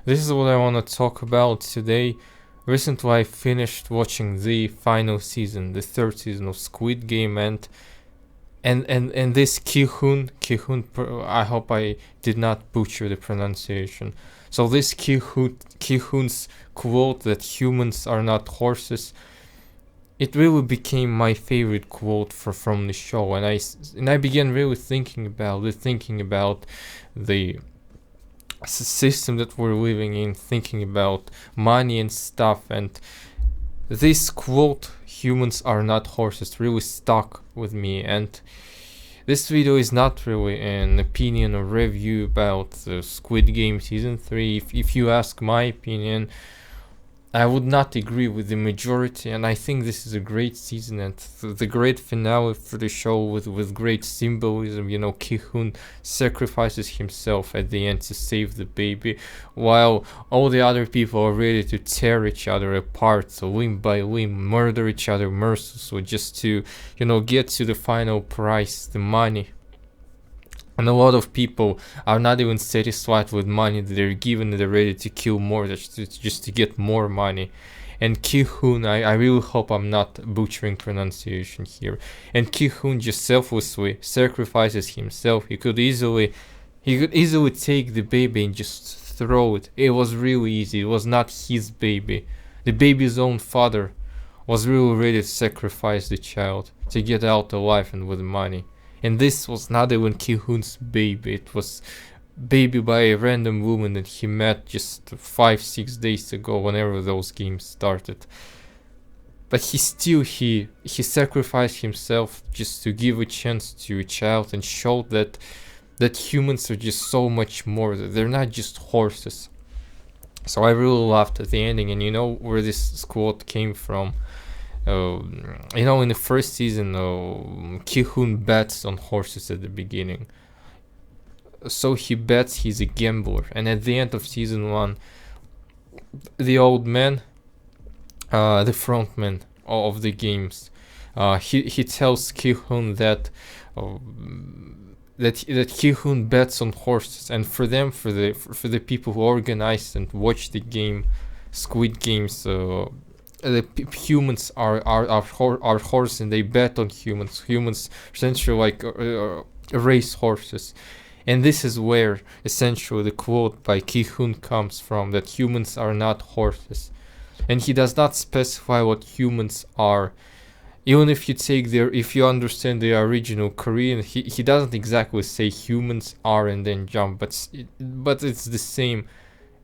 This is what I want to talk about today. Recently, I finished watching the final season, the third season of Squid Game, and this Kihun. I hope I did not butcher the pronunciation. So this Kihun's quote that humans are not horses, it really became my favorite quote from the show, and I began really thinking about the system that we're living in, thinking about money and stuff, and this quote, humans are not horses, really stuck with me. And this video is not really an opinion or review about the Squid Game season 3. If you ask my opinion, I would not agree with the majority, and I think this is a great season and the great finale for the show with great symbolism. You know, Ki-hoon sacrifices himself at the end to save the baby, while all the other people are ready to tear each other apart, so limb by limb, murder each other mercilessly just to, get to the final prize, the money. And a lot of people are not even satisfied with money that they're given, they're ready to kill more just to get more money. And Ki-hoon, I really hope I'm not butchering pronunciation here. And Ki-hoon just selflessly sacrifices himself. He could easily take the baby and just throw it. It was really easy. It was not his baby. The baby's own father was really ready to sacrifice the child to get out alive and with money. And this was not even Ki-hoon's baby. It was baby by a random woman that he met just 5-6 days ago, whenever those games started. But he sacrificed himself just to give a chance to a child and showed that humans are just so much more. They're not just horses. So I really loved the ending, and you know where this quote came from. In the first season, Ki-hoon bets on horses at the beginning. So he bets he's a gambler, and at the end of season 1, the old man, the frontman of the games, he tells Ki-hoon that Ki-hoon bets on horses, and for the people who organize and watch the game, Squid Games. Humans are horses, and they bet on humans. Humans essentially race horses, and this is where essentially the quote by Ki-hoon comes from, that humans are not horses. And he does not specify what humans are. Even if you understand the original Korean, he doesn't exactly say humans are and then jump, but it's the same.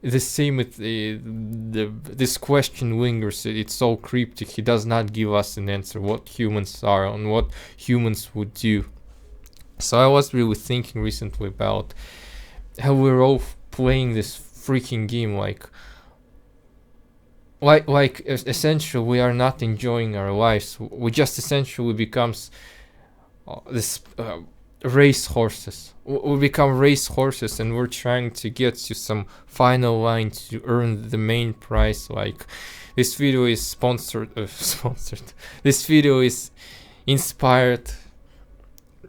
With this question lingers. It's so cryptic. He does not give us an answer what humans are and what humans would do. So I was really thinking recently about how we're all playing this freaking game like essentially we are not enjoying our lives. We just essentially becomes this race horses. We become race horses, and we're trying to get to some final line to earn the main prize. Like, this video is sponsored. This video is inspired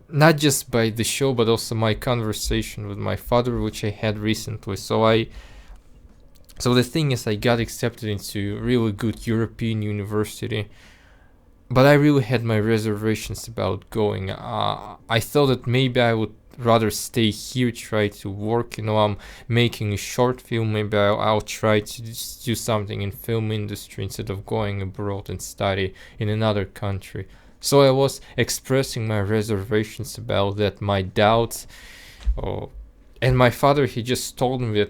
not just by the show, but also my conversation with my father, which I had recently. So the thing is, I got accepted into a really good European university, but I really had my reservations about going. I thought that maybe I would rather stay here, try to work. I'm making a short film. Maybe I'll try to just do something in film industry instead of going abroad and study in another country. So I was expressing my reservations about that, my doubts. And my father, he just told me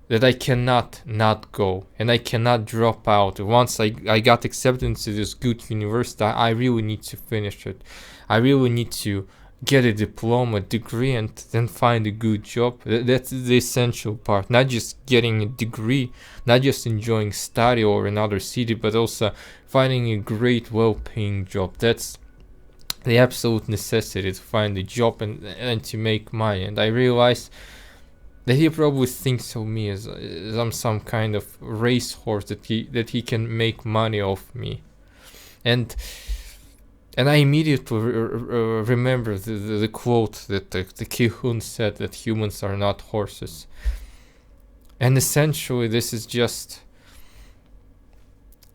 that I cannot not go, and I cannot drop out. Once I got accepted into this good university, I really need to finish it. I really need to get a diploma, degree, and then find a good job. That's the essential part. Not just getting a degree, not just enjoying study or another city, but also finding a great, well-paying job. That's the absolute necessity, to find a job and to make money. And I realized that he probably thinks of me as I'm some kind of racehorse that he can make money off me, and I immediately remember the quote that the Ki-hoon said, that humans are not horses. And essentially, this is just.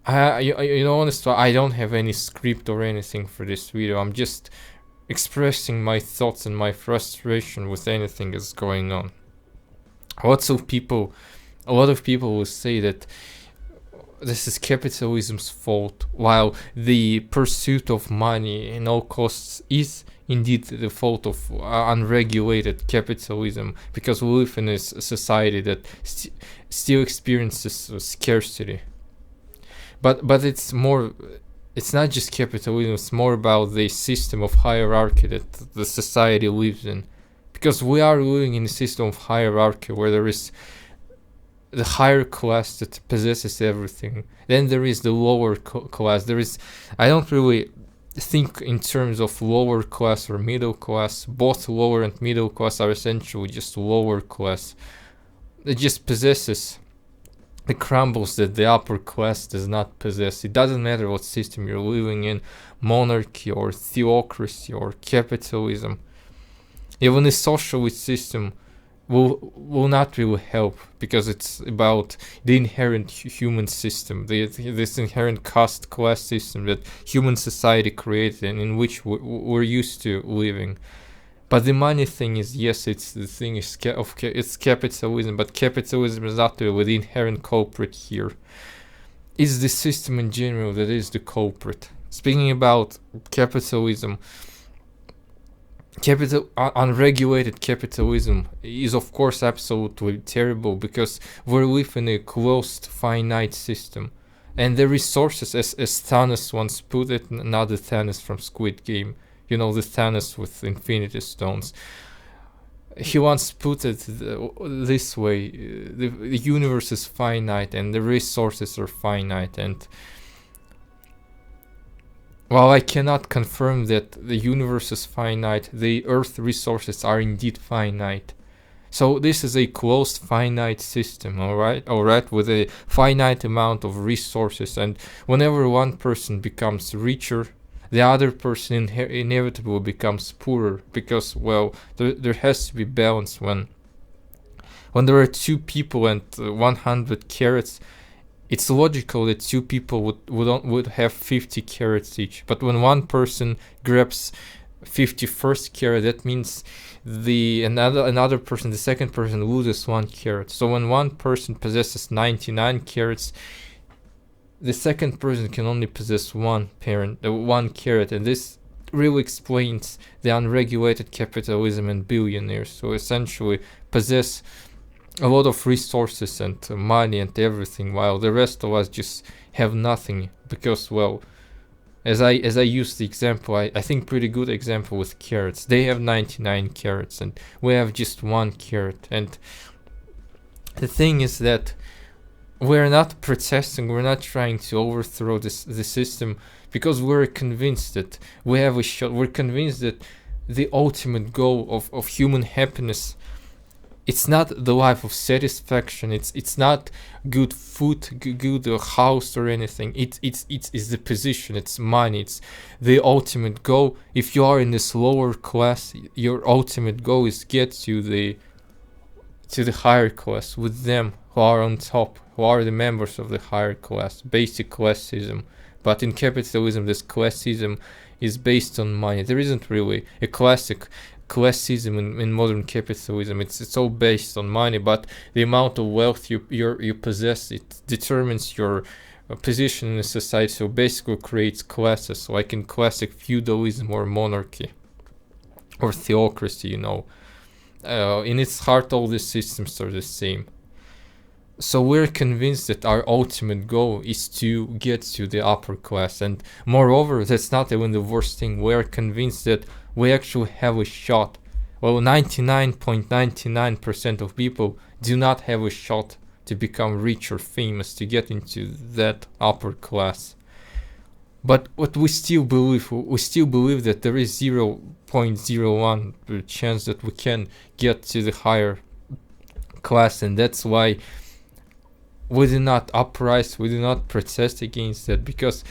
Honestly, I don't have any script or anything for this video. I'm just expressing my thoughts and my frustration with anything that's going on. A lot of people will say that this is capitalism's fault, while the pursuit of money in all costs is indeed the fault of unregulated capitalism, because we live in a society that still experiences scarcity. But it's not just capitalism, it's more about the system of hierarchy that the society lives in. Because we are living in a system of hierarchy where there is the higher class that possesses everything. Then there is the lower class. I don't really think in terms of lower class or middle class. Both lower and middle class are essentially just lower class. It just possesses the crumbles that the upper class does not possess. It doesn't matter what system you're living in, monarchy or theocracy or capitalism. Even a socialist system will not really help, because it's about the inherent human system, this inherent caste class system that human society created and in which we're used to living. But the money thing is, yes, it's capitalism, but capitalism is not really the inherent culprit here. It's the system in general that is the culprit. Speaking about capitalism, unregulated capitalism is of course absolutely terrible, because we live in a closed, finite system, and the resources, as Thanos once put it, not the Thanos from Squid Game, the Thanos with Infinity Stones. He once put it this way: the universe is finite and the resources are finite. And while I cannot confirm that the universe is finite, the Earth resources are indeed finite. So this is a closed, finite system, alright, with a finite amount of resources, and whenever one person becomes richer, the other person inevitably becomes poorer, because, well, there has to be balance. When there are two people and 100 carrots, it's logical that two people would have 50 carrots each. But when one person grabs 51st carrot, that means another person, the second person, loses 1 carrot. So when one person possesses 99 carrots, the second person can only possess 1 carrot, and this really explains the unregulated capitalism and billionaires who essentially possess a lot of resources and money and everything, while the rest of us just have nothing. Because, well, as I use the example, I think pretty good example with carrots. They have 99 carrots and we have just 1 carrot. And the thing is that we're not protesting, we're not trying to overthrow the system, because we're convinced that we have a shot. We're convinced that the ultimate goal of human happiness, it's not the life of satisfaction, it's not good food, good house or anything. It's the position, it's money, it's the ultimate goal. If you are in this lower class, your ultimate goal is get to the higher class with them who are on top, who are the members of the higher class, basic classism. But in capitalism, this classism is based on money. There isn't really a classic classism in modern capitalism. It's all based on money, but the amount of wealth you possess, it determines your position in the society. So basically creates classes, like in classic feudalism or monarchy or theocracy. In its heart, all these systems are the same. So we're convinced that our ultimate goal is to get to the upper class, and moreover, that's not even the worst thing. We're convinced that we actually have a shot. Well, 99.99% of people do not have a shot to become rich or famous, to get into that upper class. But what we still believe that there is 0.01 chance that we can get to the higher class, and that's why we do not uprise, we do not protest against that, because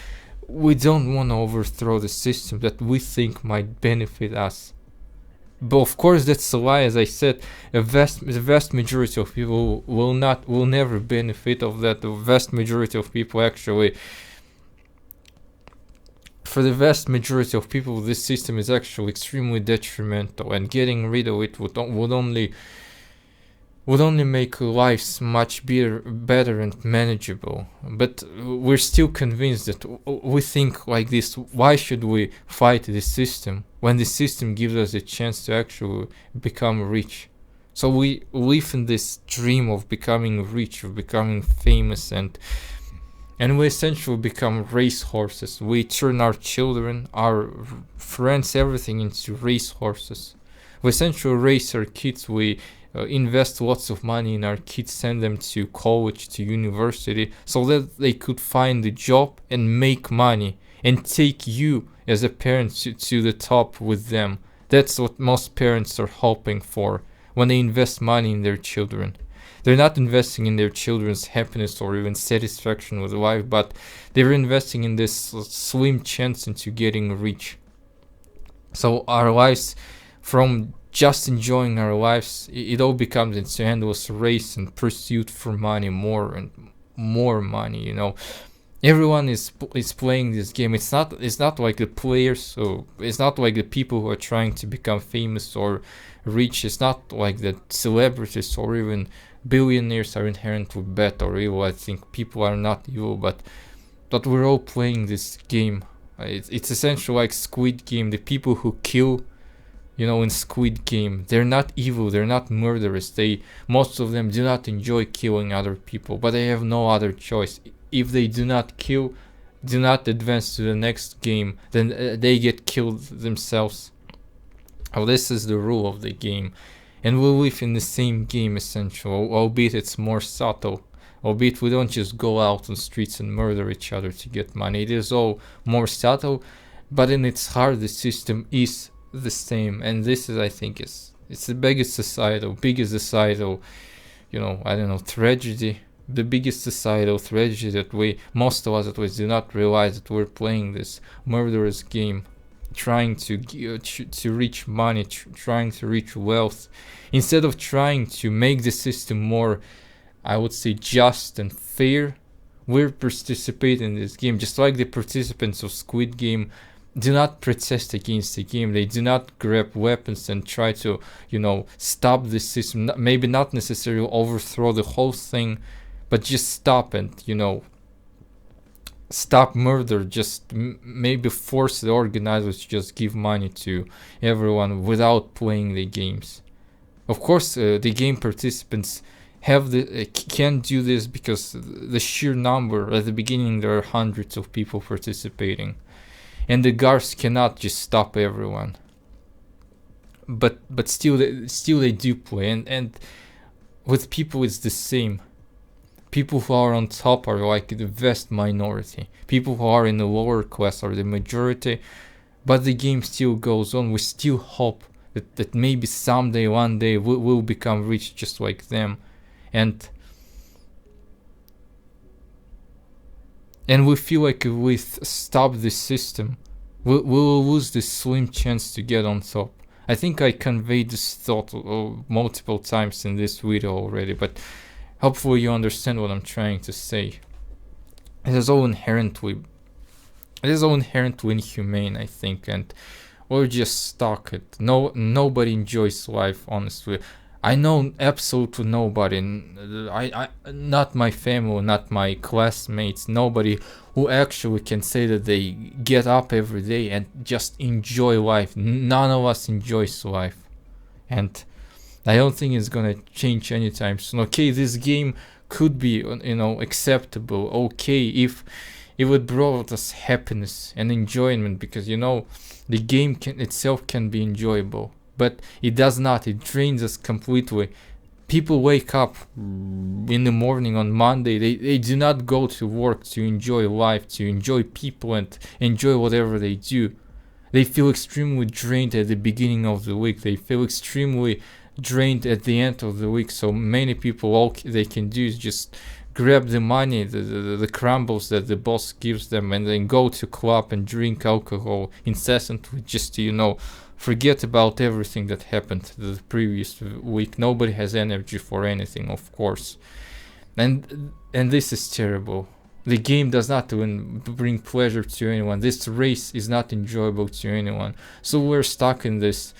we don't want to overthrow the system that we think might benefit us. But of course, that's a lie. As I said, the vast majority of people will never benefit of that. The vast majority of people actually, for the vast majority of people, this system is actually extremely detrimental, and getting rid of it would only make lives much better and manageable. But we're still convinced that we think like this. Why should we fight this system when the system gives us a chance to actually become rich? So we live in this dream of becoming rich, of becoming famous, and we essentially become racehorses. We turn our children, our friends, everything into racehorses. We essentially race our kids. We invest lots of money in our kids, send them to college, to university, so that they could find a job and make money and take you as a parent to the top with them. That's what most parents are hoping for when they invest money in their children. They're not investing in their children's happiness or even satisfaction with life, but they're investing in this slim chance into getting rich. So our lives, from just enjoying our lives, it all becomes into endless race and pursuit for money, more and more money. Everyone is playing this game. It's not like the players, so it's not like the people who are trying to become famous or rich. It's not like the celebrities or even billionaires are inherently bad or evil. I think people are not evil, but we're all playing this game. It's essentially like Squid Game. The people who kill, in Squid Game, they're not evil, they're not murderers. Most of them do not enjoy killing other people, but they have no other choice. If they do not kill, do not advance to the next game, then they get killed themselves. Oh, this is the rule of the game, and we live in the same game essentially, albeit it's more subtle. Albeit we don't just go out on streets and murder each other to get money. It is all more subtle, but in its heart the system is the same. And this is, I think, it's the biggest societal tragedy, the biggest societal tragedy that most of us at least do not realize, that we're playing this murderous game, trying to reach money, trying to reach wealth, instead of trying to make the system more, I would say, just and fair. We're participating in this game, just like the participants of Squid Game do not protest against the game. They do not grab weapons and try to, stop the system. Maybe not necessarily overthrow the whole thing, but just stop and, stop murder. Just maybe force the organizers to just give money to everyone without playing the games. Of course, the game participants can do this because the sheer number. At the beginning, there are hundreds of people participating, and the guards cannot just stop everyone. But still they do play, and with people it's the same. People who are on top are like the vast minority. People who are in the lower class are the majority. But the game still goes on. We still hope that maybe someday, one day, we'll become rich just like them, and we feel like if we stop this system, we'll lose this slim chance to get on top. I think I conveyed this thought multiple times in this video already, but hopefully you understand what I'm trying to say. It is all inherently inhumane, I think, and we're just stuck. Nobody enjoys life, honestly. I know absolutely nobody. I not my family, not my classmates, nobody who actually can say that they get up every day and just enjoy life. None of us enjoys life, and I don't think it's gonna change anytime soon. Okay, this game could be, acceptable. Okay, if it brought us happiness and enjoyment, because the game itself can be enjoyable. But it does not. It drains us completely. People wake up in the morning on Monday. They do not go to work to enjoy life, to enjoy people, and enjoy whatever they do. They feel extremely drained at the beginning of the week. They feel extremely drained at the end of the week. So many people, all they can do is just grab the money, the crumbles that the boss gives them, and then go to club and drink alcohol incessantly just to, forget about everything that happened the previous week. Nobody has energy for anything, of course, and this is terrible. The game does not even bring pleasure to anyone. This race is not enjoyable to anyone. So we're stuck in this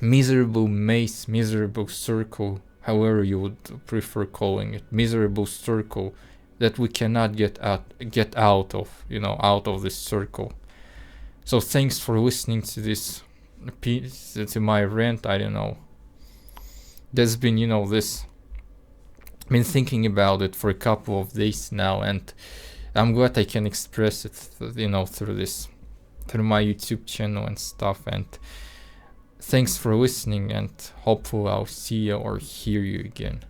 miserable maze, miserable circle, however you would prefer calling it, miserable circle that we cannot get out of, out of this circle. So thanks for listening to this piece, to my rant. I don't know. There's been, this. Been thinking about it for a couple of days now, and I'm glad I can express it, through my YouTube channel and stuff. And thanks for listening, and hopefully I'll see you or hear you again.